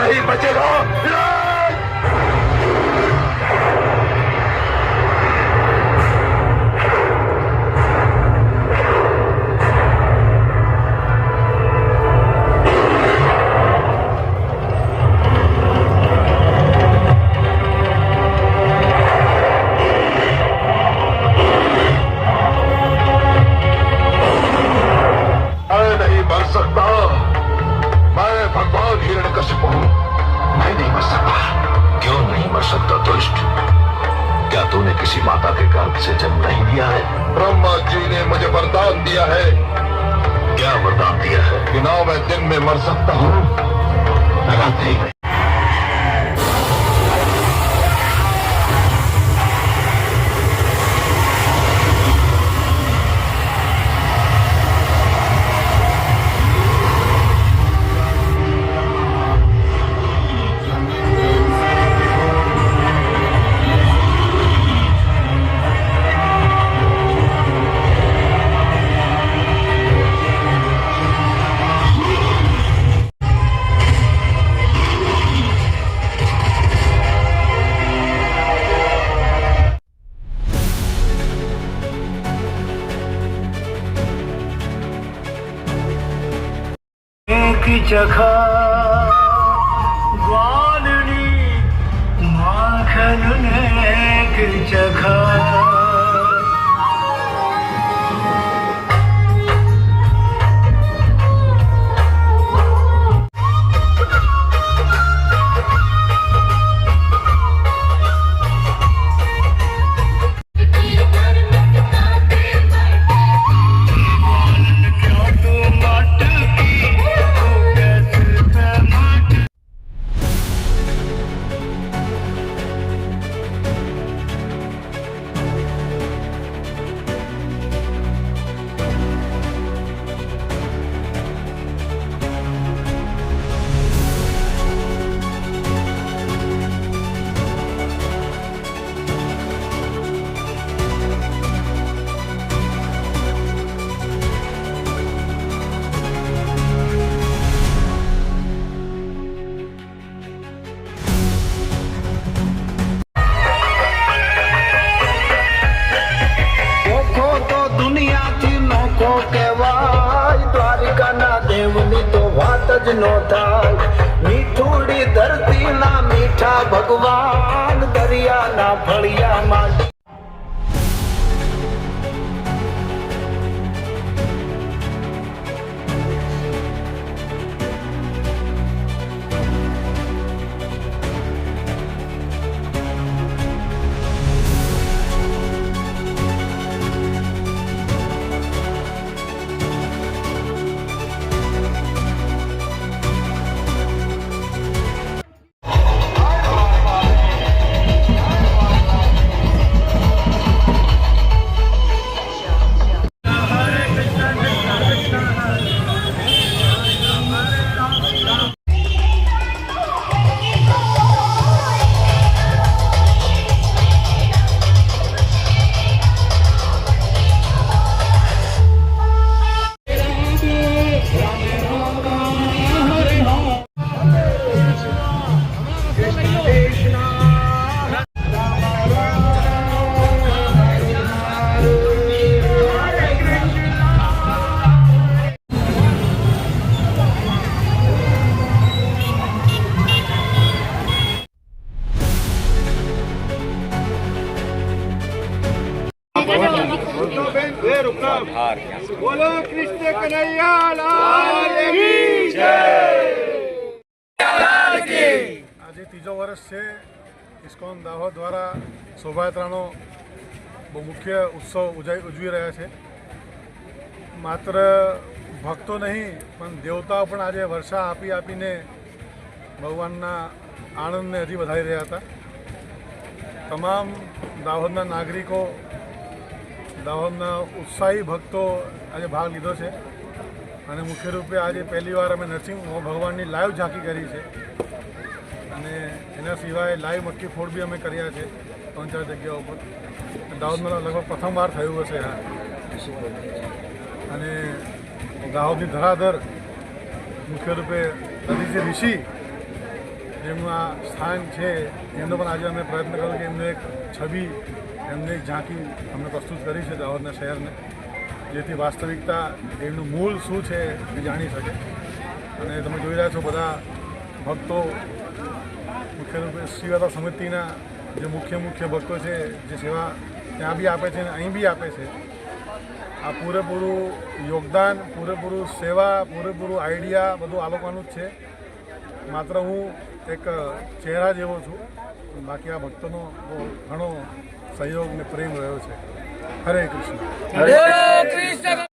नहीं बचेगा। तूने किसी माता के गर्भ से जन्म नहीं लिया है? ब्रह्मा जी ने मुझे वरदान दिया है। क्या वरदान दिया है? कि ना मैं दिन में मर सकता हूँ न रात्रि में। चखा ग्वालनी माखन ने चखा मीठूड़ी धरती ना मीठा भगवान दरिया ना फलिया माटी। बोलो कृष्ण कन्हैया लाल की जय। આજે ત્રીજો વર્ષ છે ઇસ્કોન દાહોદ દ્વારા શોભાયાત્રાનો બહુ મુખ્ય ઉત્સવ ઉજવી રહ્યા છે। માત્ર ભક્તો નહીં પણ દેવતાઓ પણ આજે વર્ષા આપીને ભગવાનના આનંદને હજી વધારી રહ્યા હતા। તમામ દાહોદના નાગરિકો, દાહોદના ઉત્સાહી ભક્તો આજે ભાગ લીધો છે અને મુખ્ય રૂપે આજે પહેલીવાર અમે નરસિંહ ભગવાનની લાઈવ ઝાંકી કરી છે અને એના સિવાય લાઈવ મટકી ફોડ બી અમે કર્યા છે 3-4 જગ્યાઓ પર। દાહોદમાં લગભગ પ્રથમવાર થયું હશે આ અને દાહોદની ધરાધર મુખ્ય રૂપે દધીચી ઋષિ જેમનું આ સ્થાન છે એમનો પણ આજે અમે પ્રયત્ન કર્યો કે એમનું એક છબી એમની એક ઝાંકી અમને પ્રસ્તુત કરી છે દાહોદના શહેરને, જેથી વાસ્તવિકતા એમનું મૂળ શું છે એ જાણી શકે. અને તમે જોઈ રહ્યા છો બધા ભક્તો, મુખ્ય રૂપે સેવા સમિતિના જે મુખ્ય ભક્તો છે, જે સેવા ત્યાં બી આપે છે અને અહીં બી આપે છે. આ પૂરેપૂરું યોગદાન, પૂરેપૂરું સેવા, પૂરેપૂરું આઈડિયા બધું આ લોકોનું જ છે. માત્ર હું એક ચહેરા જેવો છું, બાકી આ ભક્તોનો ઘણો સહયોગ ને પ્રેમ રહ્યો છે. હરે કૃષ્ણ.